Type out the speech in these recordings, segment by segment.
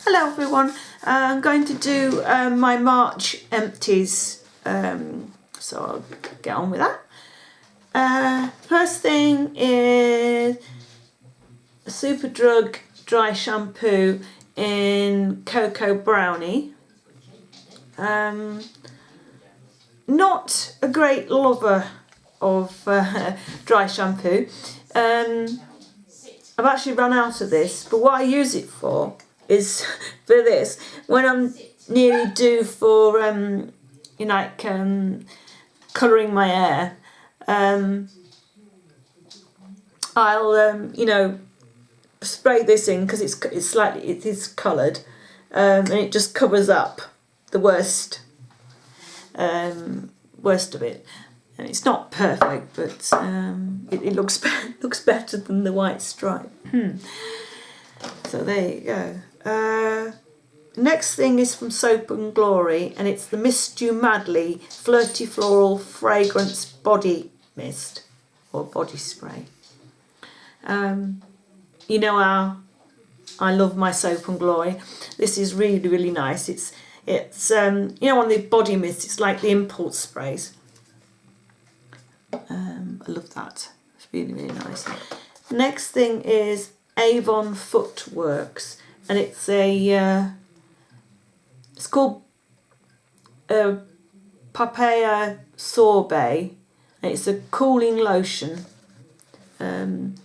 Hello everyone, I'm going to do my March empties, so I'll get on with that. First thing is a Superdrug dry shampoo in Cocoa Brownie. Not a great lover of dry shampoo. I've actually run out of this, but what I use it for is for this. When I'm nearly due for colouring my hair, I'll spray this in because it is coloured, and it just covers up the worst of it. And it's not perfect, but it looks better than the white stripe. So there you go. Next thing is from Soap and Glory, and it's the Mist You Madly Flirty Floral Fragrance Body Mist or Body Spray. You know how I love my Soap and Glory. This is really, really nice. It's one of the body mists. It's like the impulse sprays. I love that. It's really, really nice. Next thing is Avon Footworks, and it's called Papaya Sorbet, and it's a cooling lotion. What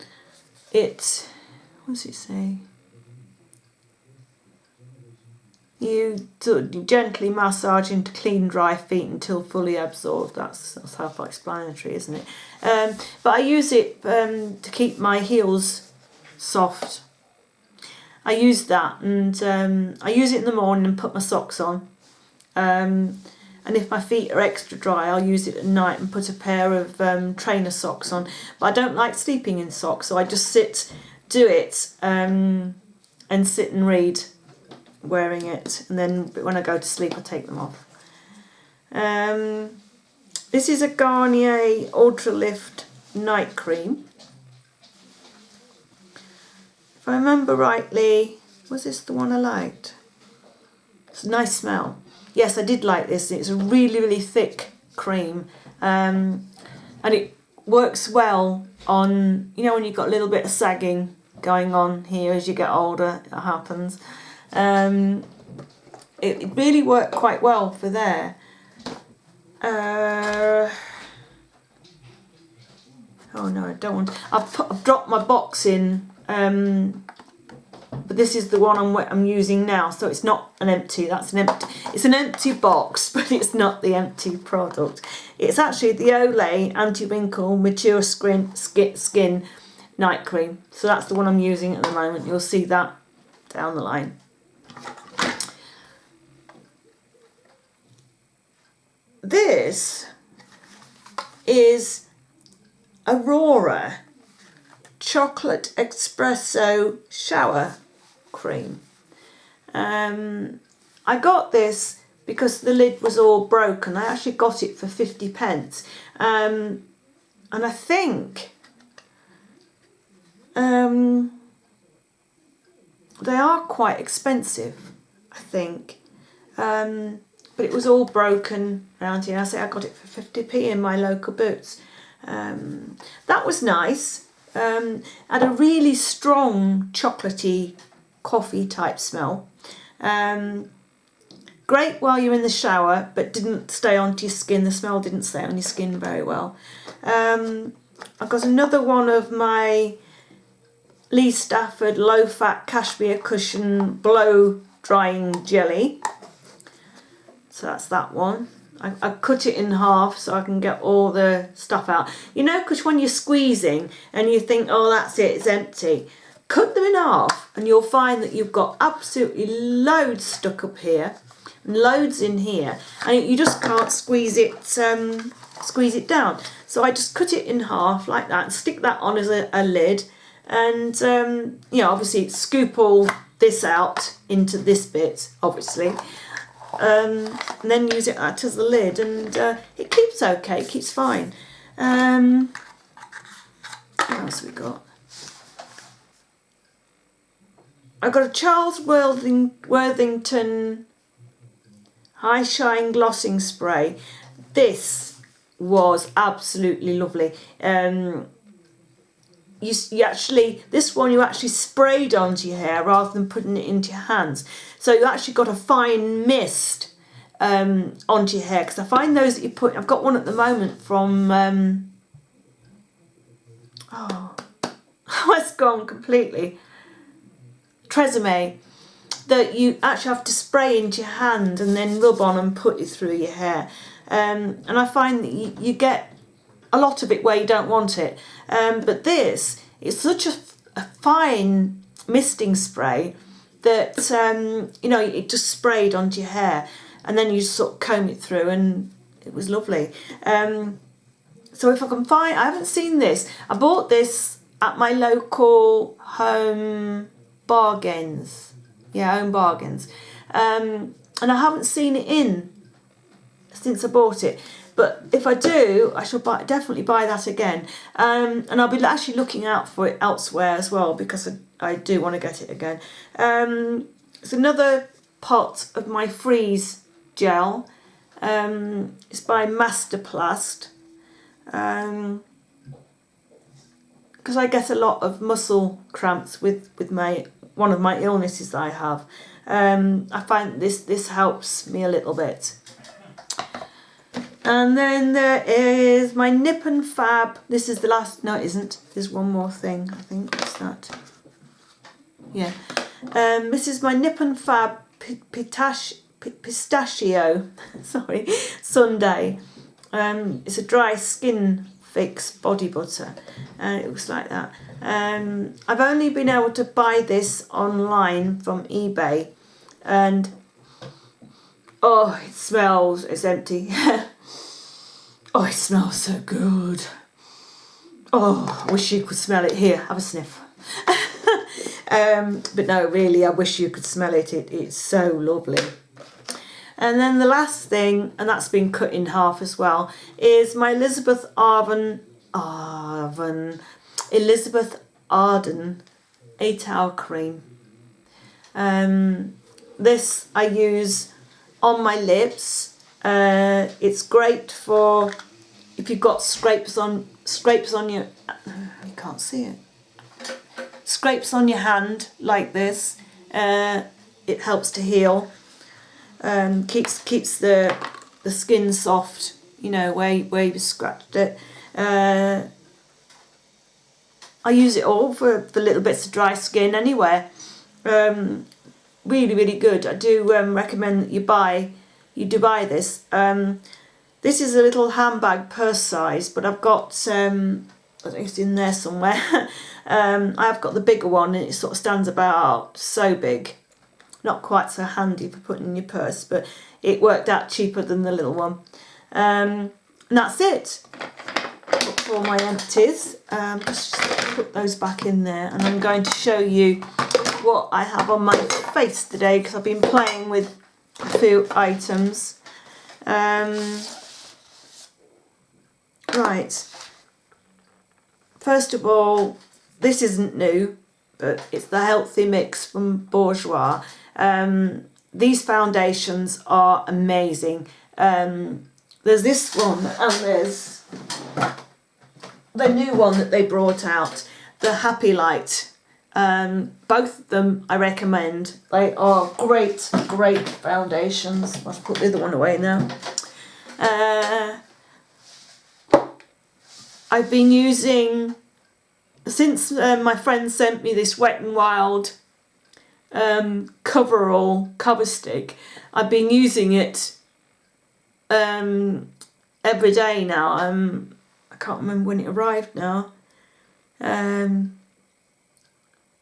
does it say? You gently massage into clean, dry feet until fully absorbed. That's self-explanatory, isn't it? But I use it to keep my heels soft. I use that, and I use it in the morning and put my socks on. And if my feet are extra dry, I'll use it at night and put a pair of trainer socks on. But I don't like sleeping in socks, so I just do it, and sit and read wearing it, and then when I go to sleep I take them off. This is a Garnier Ultra Lift night cream. If I remember rightly, was this the one I liked? It's a nice smell. Yes, I did like this. It's a really, really thick cream, and it works well on, when you've got a little bit of sagging going on here as you get older. It happens. It really worked quite well for there. Oh no, I don't want. I've dropped my box in, but this is the one I'm using now. So it's not an empty. It's an empty box, but it's not the empty product. It's actually the Olay Anti-Wrinkle Mature Skin Night Cream. So that's the one I'm using at the moment. You'll see that down the line. This is Aurora Chocolate Espresso Shower Cream. I got this because the lid was all broken. I actually got it for 50p. And I think they are quite expensive, I think. But it was all broken around here. I got it for 50p in my local Boots. That was nice. Had a really strong chocolatey coffee type smell. Great while you're in the shower, but didn't stay onto your skin. The smell didn't stay on your skin very well. I've got another one of my Lee Stafford low fat cashmere cushion blow drying jelly. So that's that one. I cut it in half so I can get all the stuff out. Because when you're squeezing and you think, oh, that's it, it's empty. Cut them in half and you'll find that you've got absolutely loads stuck up here and loads in here, and you just can't squeeze it down. So I just cut it in half like that and stick that on as a lid, and obviously scoop all this out into this bit, obviously. And then use it as a lid, and it keeps okay, it keeps fine. What else we got? I've got a Charles Worthington High Shine Glossing Spray. This was absolutely lovely. You actually, this one you actually sprayed onto your hair rather than putting it into your hands. So you actually got a fine mist onto your hair, because I find those that you put, I've got one at the moment from, oh, it's gone completely, Tresemme, that you actually have to spray into your hand and then rub on and put it through your hair. And I find that you get a lot of it where you don't want it. But this is such a fine misting spray that, you know, it just sprayed onto your hair and then you just sort of comb it through, and it was lovely. So if I can find, I haven't seen this. I bought this at my local Home Bargains. Yeah, Home Bargains. And I haven't seen it in since I bought it. But if I do, I shall definitely buy that again. And I'll be actually looking out for it elsewhere as well, because I do want to get it again. It's another pot of my freeze gel. It's by Masterplast. Because I get a lot of muscle cramps with one of my illnesses that I have. I find this helps me a little bit. And then there is my Nip and Fab. This is the last. No, it isn't. There's one more thing, I think. What's that? Yeah. This is my Nip and Fab pistachio. Sorry, sundae. It's a dry skin fix body butter. It looks like that. I've only been able to buy this online from eBay, and oh, it smells. It's empty. Oh, it smells so good. Oh, I wish you could smell it. Here, have a sniff. But no, really, I wish you could smell it. It's so lovely. And then the last thing, and that's been cut in half as well, is my Elizabeth Arden 8-hour cream. This I use on my lips. It's great for if you've got scrapes on your, you can't see it, scrapes on your hand like this. It helps to heal. Keeps the skin soft, you know, where you scratched it. I use it all for little bits of dry skin anywhere. Really, really good. I do recommend that you do buy this. This is a little handbag purse size, but I've got, I think it's in there somewhere. I've got the bigger one, and it sort of stands about so big. Not quite so handy for putting in your purse, but it worked out cheaper than the little one. And that's it for my empties. Just put those back in there, and I'm going to show you what I have on my face today, because I've been playing with a few items. Right. First of all, this isn't new, but it's the Healthy Mix from Bourjois. These foundations are amazing. There's this one, and there's the new one that they brought out, the Happy Light. Both of them I recommend. They are great foundations. I'll put the other one away now. I've been using, since my friend sent me this Wet n Wild Coverall cover stick, I've been using it every day now. I can't remember when it arrived now.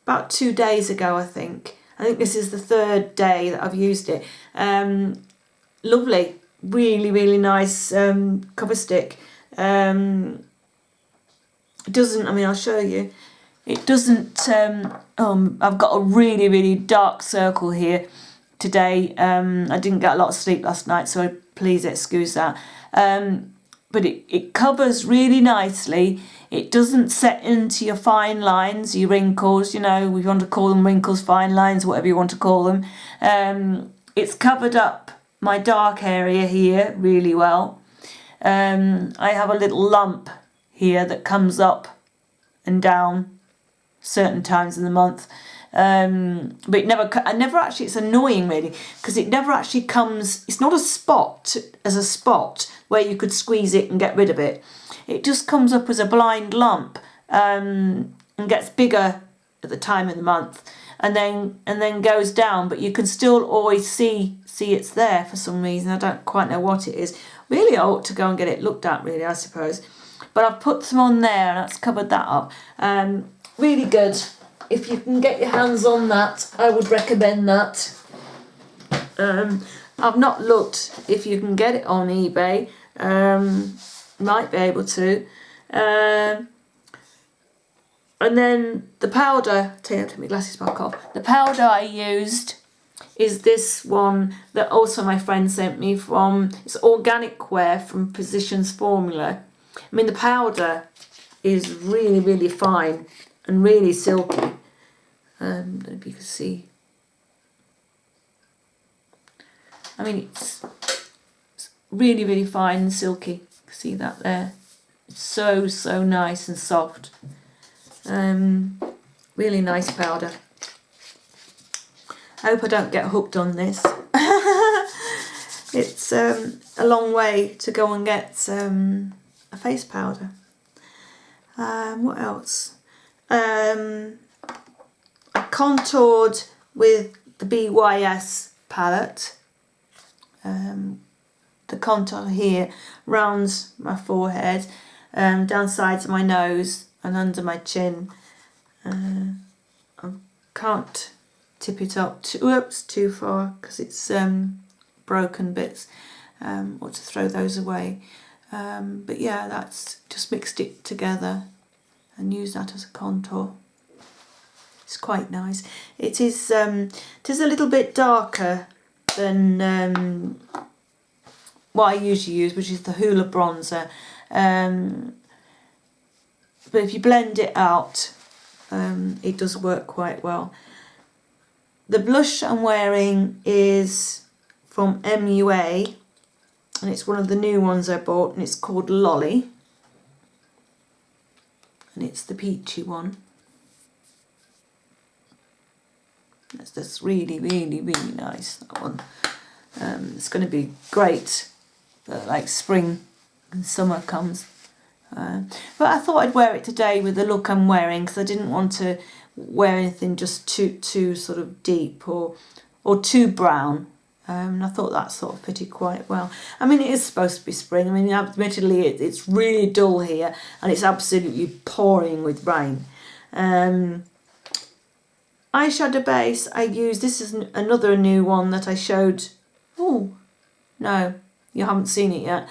About 2 days ago, I think. I think this is the third day that I've used it. Lovely, really nice cover stick. It doesn't, I mean, I'll show you. It doesn't, I've got a really dark circle here today. I didn't get a lot of sleep last night, so please excuse that. but it covers really nicely. It doesn't set into your fine lines, your wrinkles, you know, we want to call them wrinkles, fine lines, whatever you want to call them. It's covered up my dark area here really well. I have a little lump here that comes up and down certain times in the month. But I never actually, it's annoying really, because it never actually comes, it's not a spot as a spot where you could squeeze it and get rid of it. It just comes up as a blind lump, and gets bigger at the time of the month, and then goes down, but you can still always see it's there for some reason. I don't quite know what it is. Really, I ought to go and get it looked at really, I suppose. But I've put some on there and that's covered that up. Really good. If you can get your hands on that, I would recommend that. I've not looked if you can get it on eBay. Might be able to. And then the powder, take my glasses back off. The powder I used is this one that also my friend sent me from, it's organic wear from Physicians Formula. I mean, the powder is really, really fine and really silky. I don't know if you can see. I mean, it's really, really fine and silky. See that there? It's so nice and soft. Really nice powder. I hope I don't get hooked on this. It's a long way to go and get a face powder. What else? I contoured with the BYS palette. The contour here rounds my forehead, down sides of my nose and under my chin. I can't tip it up too far because it's broken bits. Or to throw those away. But yeah, that's just mixed it together and use that as a contour. It's quite nice. It is a little bit darker than what I usually use, which is the Hoola bronzer. But if you blend it out, it does work quite well. The blush I'm wearing is from MUA, and it's one of the new ones I bought, and it's called Lolly. And it's the peachy one. That's really, really, really nice, that one. It's going to be great for like spring and summer comes. But I thought I'd wear it today with the look I'm wearing, because I didn't want to wear anything just too sort of deep or too brown. And I thought that sort of fitted quite well. I mean, it is supposed to be spring. I mean, admittedly, it's really dull here and it's absolutely pouring with rain. Eyeshadow base I use, this is another new one that I showed. Oh, no, you haven't seen it yet.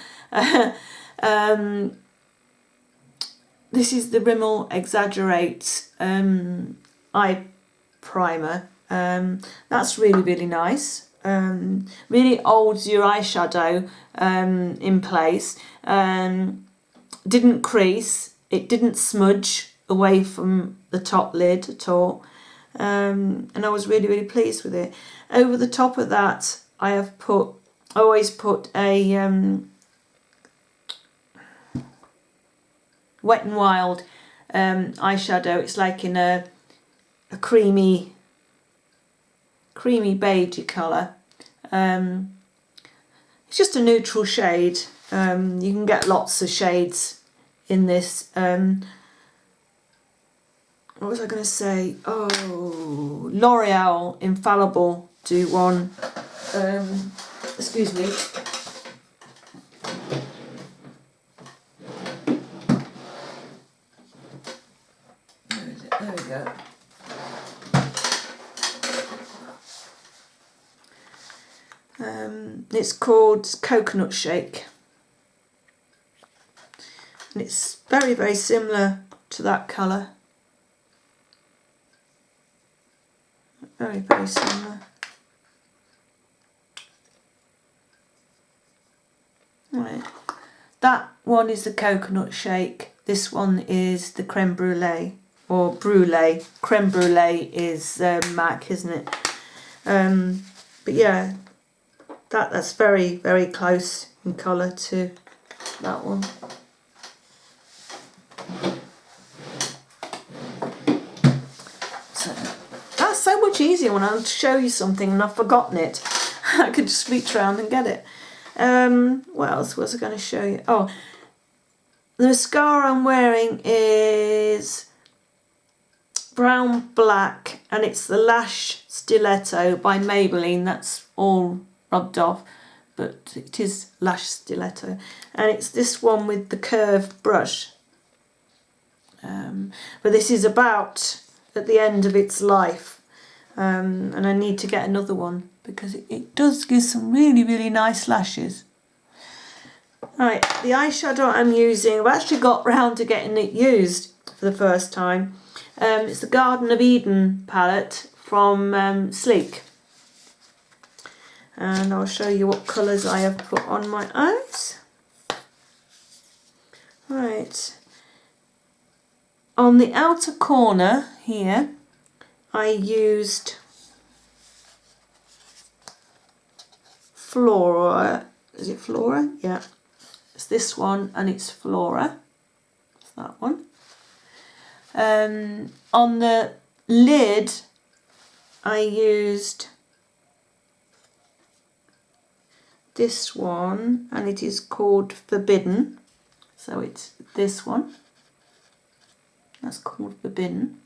This is the Rimmel Exaggerate eye primer. That's really, really nice. Really holds your eyeshadow in place. Didn't crease, it didn't smudge away from the top lid at all. And I was really, really pleased with it. Over the top of that, I always put a Wet n Wild eyeshadow. It's like in a creamy beigey colour. It's just a neutral shade. You can get lots of shades in this. What was I going to say? Oh, L'Oreal Infallible do one. Excuse me. Where is it? There we go. It's called Coconut Shake. And it's very, very similar to that colour. Very, very similar. Right. That one is the coconut shake. This one is the creme brulee, or brulee. Creme brulee is MAC, isn't it? But yeah, that's very, very close in colour to that one. So that's so much easier when I show you something and I've forgotten it. I could just reach around and get it. What else was I going to show you? Oh, the mascara I'm wearing is brown black, and it's the Lash Stiletto by Maybelline. That's all rubbed off, but it is Lash Stiletto, and it's this one with the curved brush. But this is about at the end of its life, and I need to get another one because it does give some really, really nice lashes. Right, the eyeshadow I'm using, I've actually got round to getting it used for the first time. It's the Garden of Eden palette from Sleek. And I'll show you what colours I have put on my eyes. Right. On the outer corner here, I used Flora. Is it Flora? Yeah. It's this one, and it's Flora. It's that one. On the lid, I used this one, and it is called Forbidden. So it's this one. That's called Forbidden.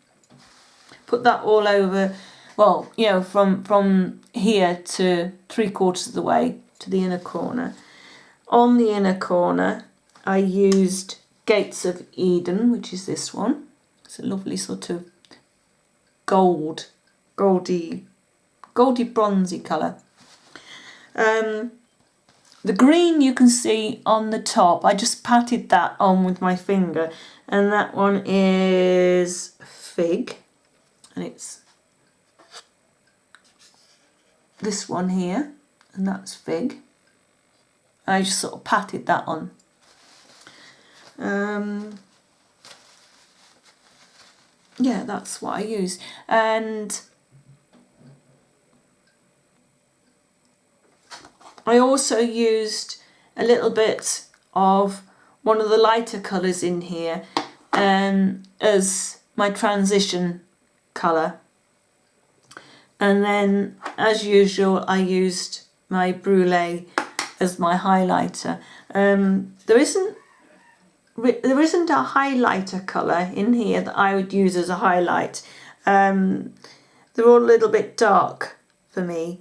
Put that all over, well, you know, from here to 3/4 of the way to the inner corner. On the inner corner, I used Gates of Eden, which is this one. It's a lovely sort of goldy bronzy colour. The green you can see on the top, I just patted that on with my finger, and that one is Fig, and it's this one here, and that's Fig. I just sort of patted that on. Yeah, that's what I use. And I also used a little bit of one of the lighter colours in here as my transition colour. And then, as usual, I used my Brulee as my highlighter. There isn't a highlighter colour in here that I would use as a highlight. They're all a little bit dark for me.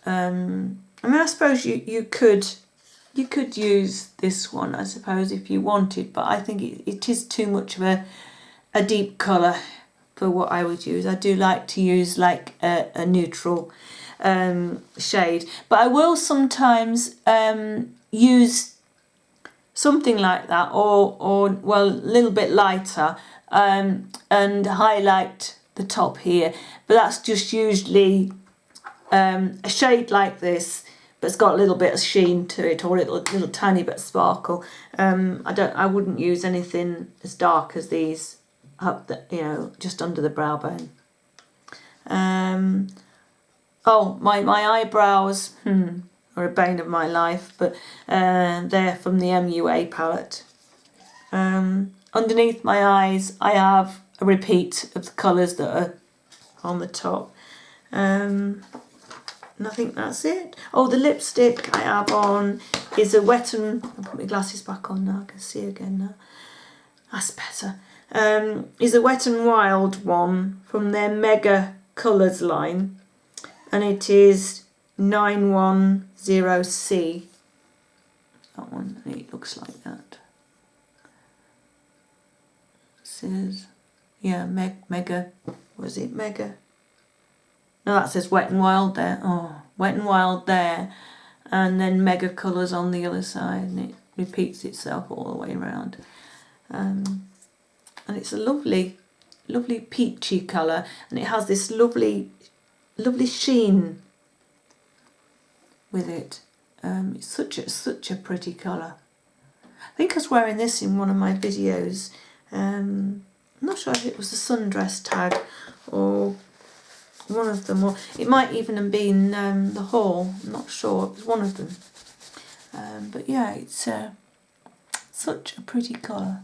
I mean, I suppose you could use this one, I suppose, if you wanted, but I think it is too much of a deep colour for what I would use. I do like to use like a neutral shade, but I will sometimes use something like that, or well, a little bit lighter, and highlight the top here. But that's just usually a shade like this, but it's got a little bit of sheen to it, or a little tiny bit of sparkle. I wouldn't use anything as dark as these up just under the brow bone. Oh, my eyebrows are a bane of my life, but they're from the MUA palette. Underneath my eyes, I have a repeat of the colours that are on the top. And I think that's it. Oh, the lipstick I have on is a Wet and... I'll put my glasses back on now, I can see again now. That's better. Is a Wet n Wild one from their Mega Colours line, and it is 910C. That one, it looks like that. It says, yeah, Mega, was it Mega? No, that says Wet n Wild there. Oh, Wet n Wild there, and then Mega Colours on the other side, and it repeats itself all the way around. And it's a lovely peachy colour, and it has this lovely sheen with it. It's such a pretty colour. I think I was wearing this in one of my videos. I'm not sure if it was the sundress tag or one of them, or it might even have been the haul. I'm not sure. It was one of them. But yeah, it's such a pretty colour.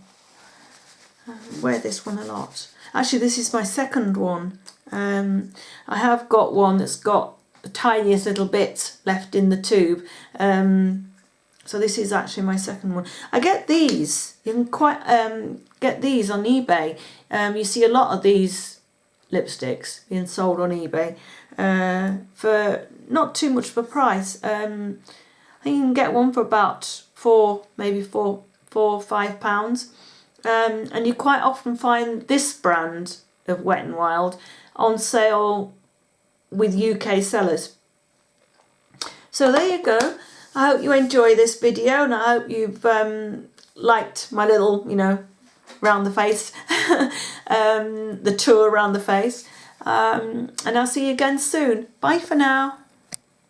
Wear this one a lot. Actually, this is my second one. I have got one that's got the tiniest little bit left in the tube. So this is actually my second one. I get these. You can quite get these on eBay. You see a lot of these lipsticks being sold on eBay for not too much of a price. I think you can get one for about maybe four or £5. And you quite often find this brand of Wet n Wild on sale with UK sellers. So there you go. I hope you enjoy this video, and I hope you've liked my little, round the face, the tour around the face. And I'll see you again soon. Bye for now.